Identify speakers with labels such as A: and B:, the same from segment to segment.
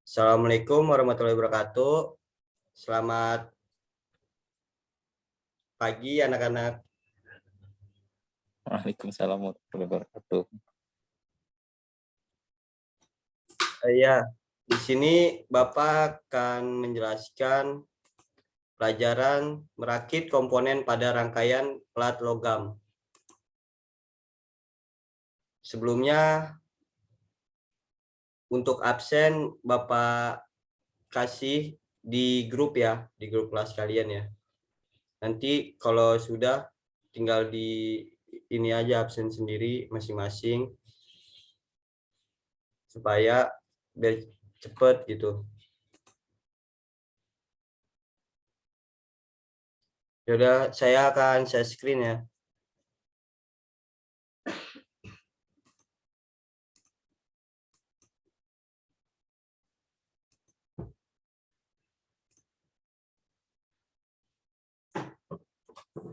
A: Assalamualaikum warahmatullahi wabarakatuh. Selamat pagi anak-anak.
B: Waalaikumsalam warahmatullahi wabarakatuh.
A: Ya, di sini Bapak akan menjelaskan pelajaran merakit komponen pada rangkaian plat logam. Sebelumnya, untuk absen Bapak kasih di grup ya, di grup kelas kalian ya. Nanti kalau sudah tinggal di ini aja absen sendiri masing-masing supaya biar cepet gitu. Yaudah, saya akan share screen ya.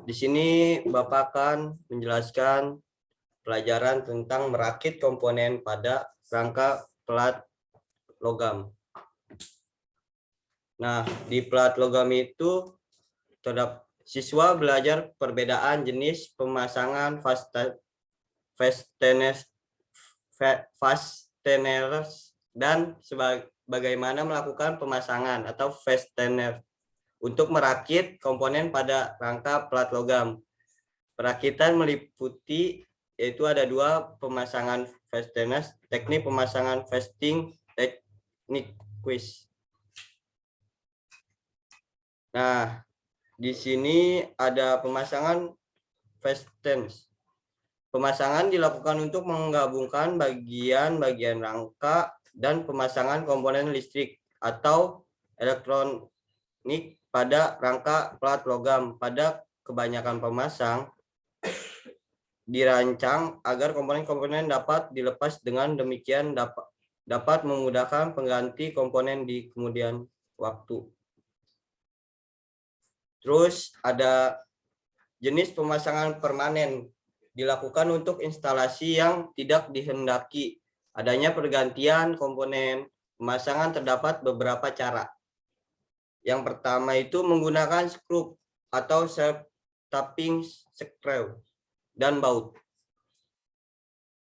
A: Di sini Bapak akan menjelaskan pelajaran tentang merakit komponen pada rangka plat logam. Nah, di plat logam itu terdapat siswa belajar perbedaan jenis pemasangan fasteners dan bagaimana melakukan pemasangan atau fastener untuk merakit komponen pada rangka plat logam. Perakitan meliputi yaitu ada dua pemasangan fasteners, teknik pemasangan fasting, teknik quiz. Nah, di sini ada pemasangan fasteners. Pemasangan dilakukan untuk menggabungkan bagian-bagian rangka dan pemasangan komponen listrik atau elektronik pada rangka plat logam. Pada kebanyakan pemasang dirancang agar komponen-komponen dapat dilepas, dengan demikian dapat memudahkan pengganti komponen di kemudian waktu. Terus ada jenis pemasangan permanen, dilakukan untuk instalasi yang tidak dihendaki adanya pergantian komponen. Pemasangan terdapat beberapa cara. Yang pertama itu menggunakan skrup atau self-tapping screw dan baut.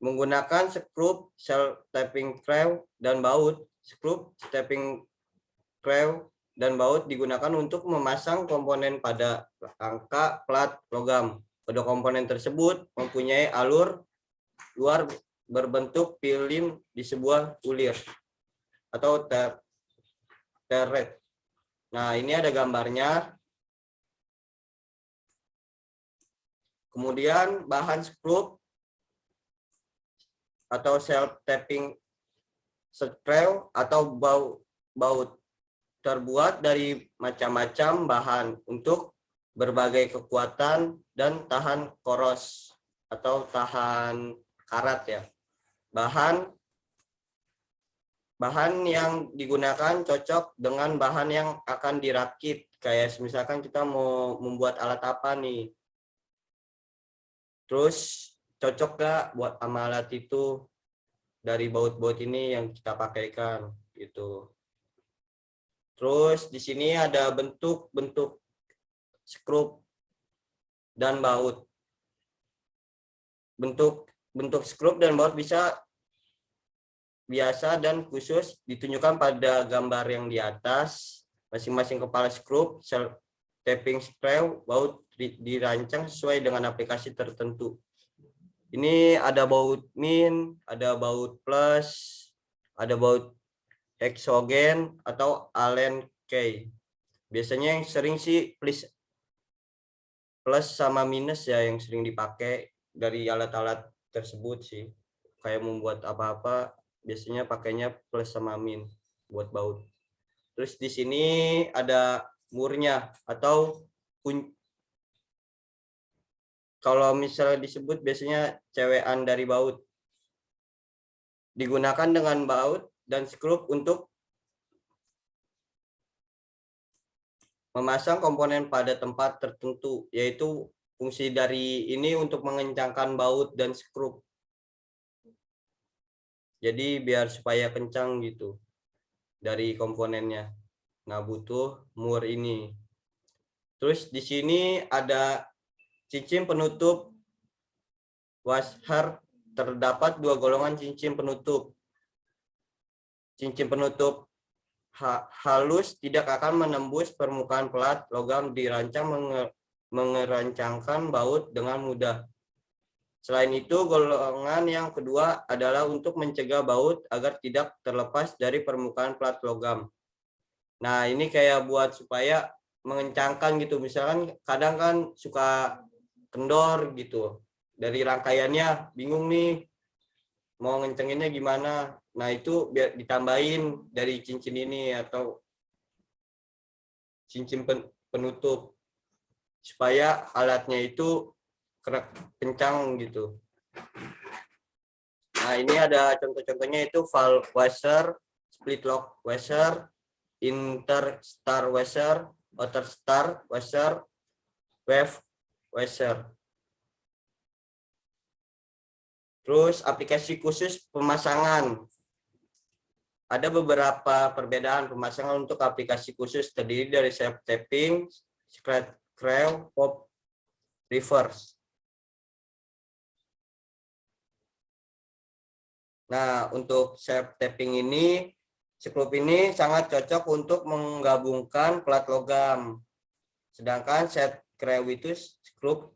A: Menggunakan skrup, self-tapping screw dan baut. Skrup, tapping screw dan baut digunakan untuk memasang komponen pada rangka plat logam. Kedua komponen tersebut mempunyai alur luar berbentuk film di sebuah ulir atau turret. Nah, ini ada gambarnya. Kemudian bahan skrup atau self-tapping screw atau baut terbuat dari macam-macam bahan untuk berbagai kekuatan dan tahan koros atau tahan karat ya. Bahan yang digunakan cocok dengan bahan yang akan dirakit. Kayak misalkan kita mau membuat alat apa nih. Terus cocok gak buat sama alat itu dari baut-baut ini yang kita pakaikan gitu. Terus di sini ada bentuk-bentuk skrup dan baut. Bentuk skrup dan baut bisa biasa dan khusus ditunjukkan pada gambar yang di atas. Masing-masing kepala skrup, self-tapping screw, baut dirancang sesuai dengan aplikasi tertentu. Ini ada baut min, ada baut plus, ada baut hexogen atau Allen key. Biasanya yang sering sih plus sama minus ya yang sering dipakai dari alat-alat tersebut sih. Kayak membuat apa-apa biasanya pakainya plus sama min buat baut. Terus di sini ada murnya atau kalau misalnya disebut biasanya cewekan dari baut. Digunakan dengan baut dan skrup untuk memasang komponen pada tempat tertentu, yaitu fungsi dari ini untuk mengencangkan baut dan skrup. Jadi biar supaya kencang gitu dari komponennya. Nah, butuh mur ini. Terus di sini ada cincin penutup washer. Terdapat dua golongan cincin penutup. Cincin penutup halus tidak akan menembus permukaan pelat logam, dirancang mengerancangkan baut dengan mudah. Selain itu, golongan yang kedua adalah untuk mencegah baut agar tidak terlepas dari permukaan plat logam. Nah, ini kayak buat supaya mengencangkan gitu. Misalkan kadang kan suka kendor gitu. Dari rangkaiannya bingung nih mau ngencenginnya gimana. Nah, itu biar ditambahin dari cincin ini atau cincin penutup supaya alatnya itu kencang gitu. Nah, ini ada contoh-contohnya itu valve washer, split lock washer, interstar washer, outer star washer, wave washer. Terus aplikasi khusus pemasangan. Ada beberapa perbedaan pemasangan untuk aplikasi khusus, terdiri dari self tapping, screw, pop, reverse. Nah, untuk self tapping ini, skrup ini sangat cocok untuk menggabungkan plat logam. Sedangkan set screw itu skrup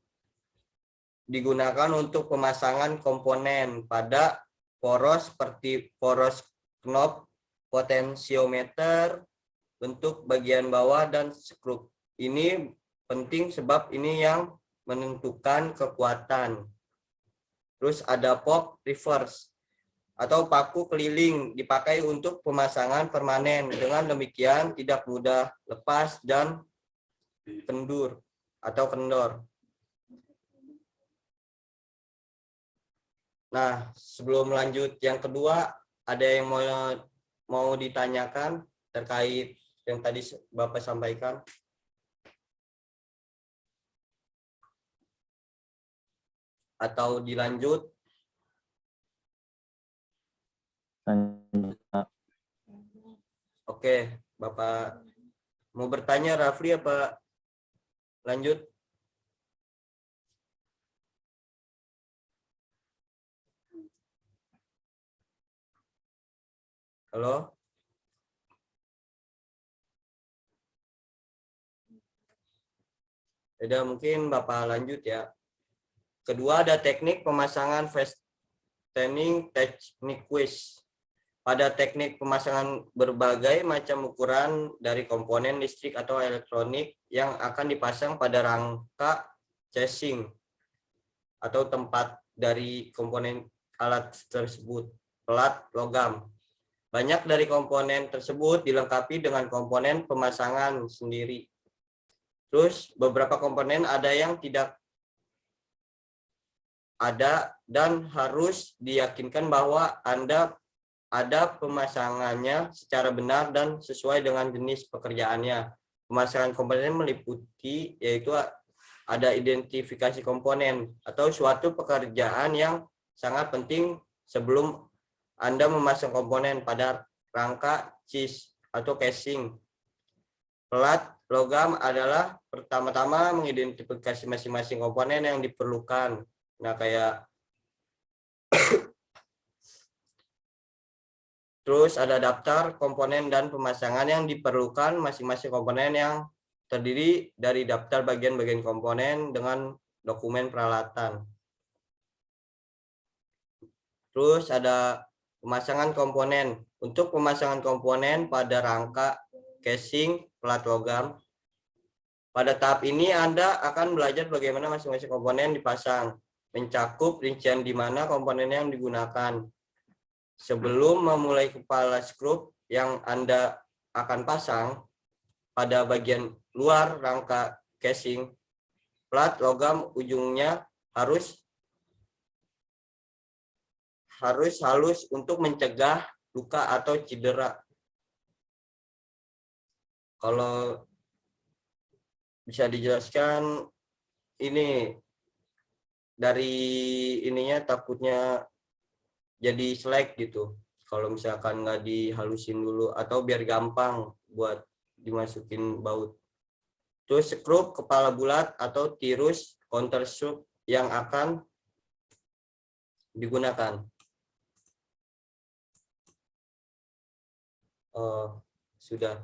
A: digunakan untuk pemasangan komponen pada poros seperti poros knob, potensiometer, bentuk bagian bawah, dan skrup. Ini penting sebab ini yang menentukan kekuatan. Terus ada pop reverse atau paku keliling, dipakai untuk pemasangan permanen. Dengan demikian tidak mudah lepas dan kendur atau kendor. Nah, sebelum lanjut yang kedua, ada yang mau ditanyakan terkait yang tadi Bapak sampaikan? Atau dilanjut?
B: Lanjut, Pak.
A: Oke, Bapak mau bertanya Rafli apa lanjut? Halo? Udah, mungkin Bapak lanjut ya. Kedua ada teknik pemasangan fastening teknik quiz. Pada teknik pemasangan berbagai macam ukuran dari komponen listrik atau elektronik yang akan dipasang pada rangka casing atau tempat dari komponen alat tersebut, pelat logam. Banyak dari komponen tersebut dilengkapi dengan komponen pemasangan sendiri. Terus beberapa komponen ada yang tidak ada dan harus diyakinkan bahwa Anda ada pemasangannya secara benar dan sesuai dengan jenis pekerjaannya. Pemasangan komponen meliputi yaitu ada identifikasi komponen atau suatu pekerjaan yang sangat penting sebelum Anda memasang komponen pada rangka CIS atau casing. Pelat logam adalah pertama-tama mengidentifikasi masing-masing komponen yang diperlukan. Nah, kayak terus ada daftar komponen dan pemasangan yang diperlukan masing-masing komponen yang terdiri dari daftar bagian-bagian komponen dengan dokumen peralatan. Terus ada pemasangan komponen. Untuk pemasangan komponen pada rangka casing pelat logam, pada tahap ini Anda akan belajar bagaimana masing-masing komponen dipasang, mencakup rincian di mana komponen yang digunakan. Sebelum memulai kepala skrup yang Anda akan pasang pada bagian luar rangka casing, plat logam ujungnya harus halus untuk mencegah luka atau cedera. Kalau bisa dijelaskan, ini dari ininya takutnya jadi selek gitu. Kalau misalkan nggak dihalusin dulu atau biar gampang buat dimasukin baut. Terus skrup kepala bulat atau tirus counter stroke yang akan digunakan. Sudah.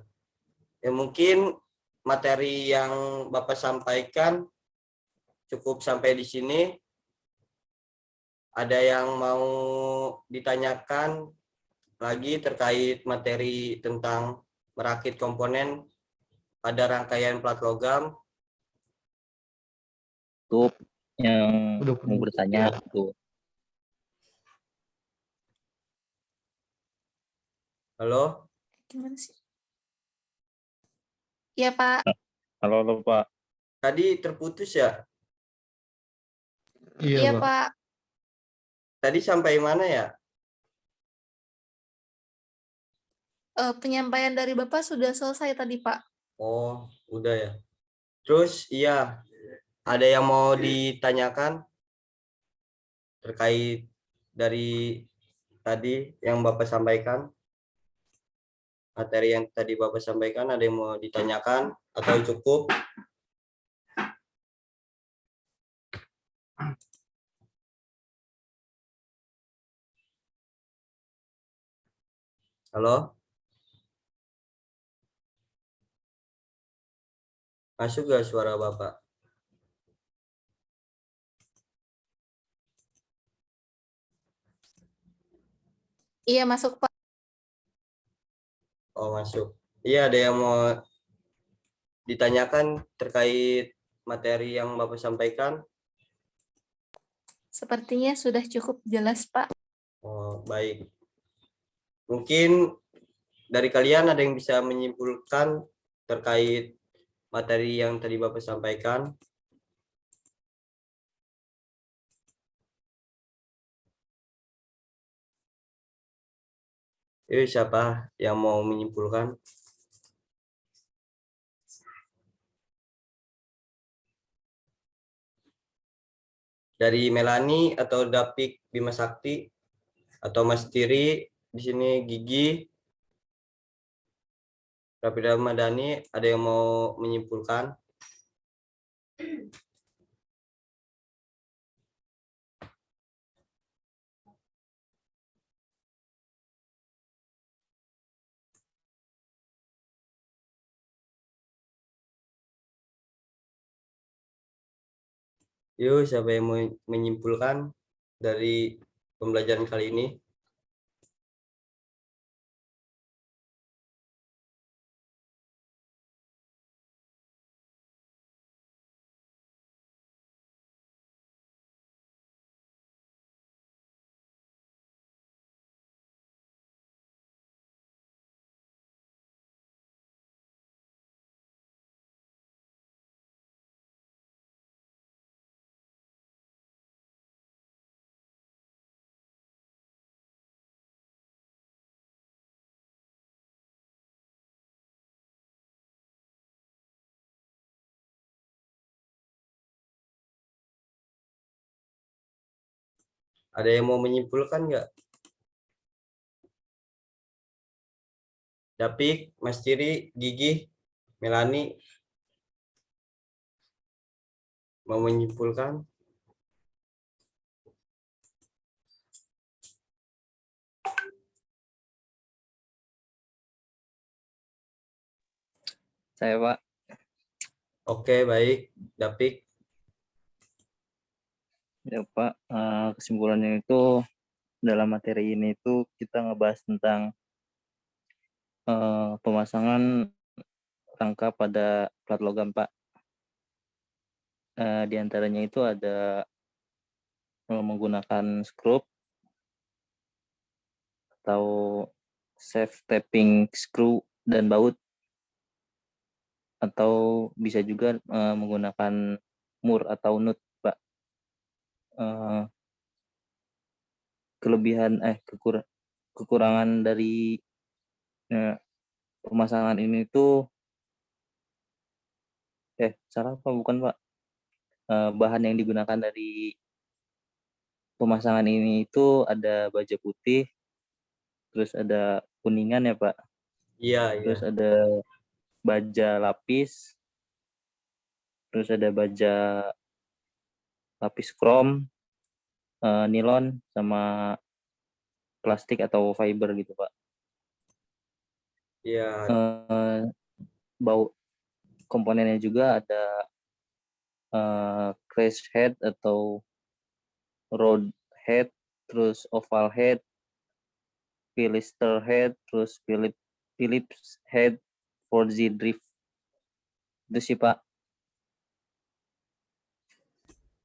A: Ya mungkin materi yang Bapak sampaikan cukup sampai di sini. Ada yang mau ditanyakan lagi terkait materi tentang merakit komponen pada rangkaian plat logam?
B: Untuk yang mau bertanya tuh.
A: Halo?
C: Gimana sih? Iya, Pak.
B: Halo Pak.
A: Tadi terputus ya?
C: Iya, Pak.
A: Tadi sampai mana ya?
C: Penyampaian dari Bapak sudah selesai tadi, Pak.
A: Oh, udah ya. Terus iya, ada yang mau ditanyakan terkait dari tadi yang Bapak sampaikan? Materi yang tadi Bapak sampaikan ada yang mau ditanyakan atau cukup? Halo? Masuk gak suara Bapak?
C: Iya, masuk, Pak.
A: Oh, masuk. Iya, ada yang mau ditanyakan terkait materi yang Bapak sampaikan?
C: Sepertinya sudah cukup jelas, Pak.
A: Oh, baik. Mungkin dari kalian ada yang bisa menyimpulkan terkait materi yang tadi Bapak sampaikan? Siapa yang mau menyimpulkan? Dari Melani atau Dapik Bima Sakti atau Mas Tiri di sini Gigi, Rapida Madani, ada yang mau menyimpulkan? Yuk, siapa yang mau menyimpulkan dari pembelajaran kali ini? Ada yang mau menyimpulkan nggak? Dapik, Mas Tiri, Gigi, Melani, mau menyimpulkan?
B: Saya Pak.
A: Oke, baik. Dapik.
B: Ya Pak, kesimpulannya itu dalam materi ini itu kita ngebahas tentang pemasangan rangka pada plat logam Pak. Di antaranya itu ada menggunakan skrup atau self tapping screw dan baut, atau bisa juga menggunakan mur atau nut Pak. Kekurangan dari pemasangan ini tuh salah apa bukan Pak? bahan yang digunakan dari pemasangan ini itu ada baja putih, terus ada kuningan ya Pak,
A: Iya, iya.
B: terus ada baja lapis, terus ada baja lapis krom, nilon, sama plastik atau fiber gitu Pak.
A: Iya,
B: Bau komponennya juga ada crash head atau road head, terus oval head, Philister head, terus Phillips head, 4Z drift. Itu sih Pak.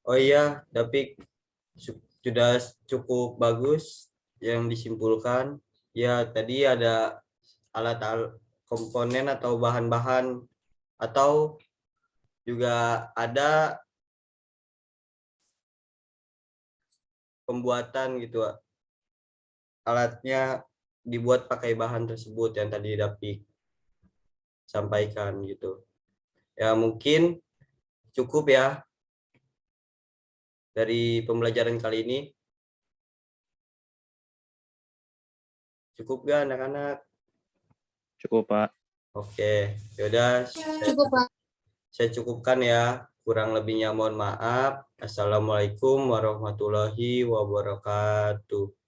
A: oh iya, tapi sudah cukup bagus yang disimpulkan. Ya, tadi ada alat komponen atau bahan-bahan atau juga ada pembuatan gitu, alatnya dibuat pakai bahan tersebut yang tadi Dapi sampaikan gitu. Ya mungkin cukup ya dari pembelajaran kali ini. Cukup gak anak-anak?
B: Cukup Pak.
A: Oke, yaudah
C: Cukup, Pak.
A: saya cukupkan ya. Kurang lebihnya mohon maaf. Assalamualaikum warahmatullahi wabarakatuh.